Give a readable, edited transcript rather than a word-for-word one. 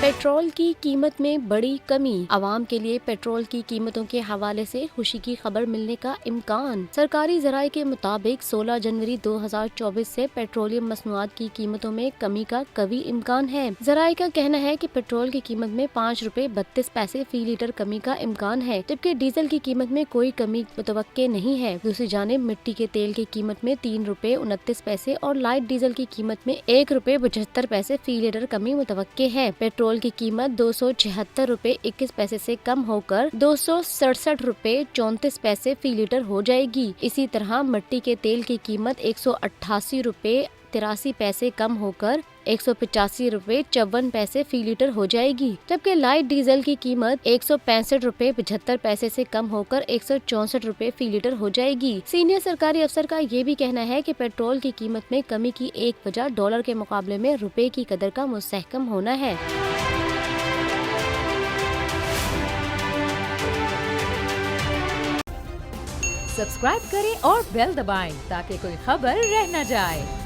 Petrol की कीमत में बड़ी कमी, आवाम के लिए पेट्रोल की कीमतों के हवाले से खुशी की खबर मिलने का इम्कान। सरकारी जराये के मुताबिक 16 जनवरी 2024 से पेट्रोलियम मसनूआत की कीमतों में कमी का कवी इम्कान है। जराये का कहना है कि पेट्रोल की कीमत में 5 रुपए 32 पैसे फी लीटर कमी का इम्कान है, जबकि डीजल की कीमत में कोई कमी मुतवक्के नहीं है। दूसरी जानिब मिट्टी के तेल की कीमत में 3 रुपए 29 पैसे और लाइट डीजल की कीमत में 1 रुपए 75 पैसे फी लीटर कमी मुतवक्के है। पेट्रोल की कीमत 276 रुपए 21 पैसे से कम होकर 267 रुपए 34 पैसे फी लीटर हो जाएगी। इसी तरह मिट्टी के तेल की कीमत 188 रुपए 83 पैसे कम होकर 185 रुपए 54 पैसे फी लीटर हो जाएगी, जबकि लाइट डीजल की कीमत 165 रुपए 75 पैसे से कम होकर 164 रुपए फी लीटर हो जाएगी। सीनियर सरकारी अफसर का ये भी कहना है कि पेट्रोल की कीमत में कमी की एक वजह डॉलर के मुकाबले में रुपए की कदर का मुस्तहकम होना है। सब्सक्राइब करें और बेल दबाएं ताकि कोई खबर रह न जाए।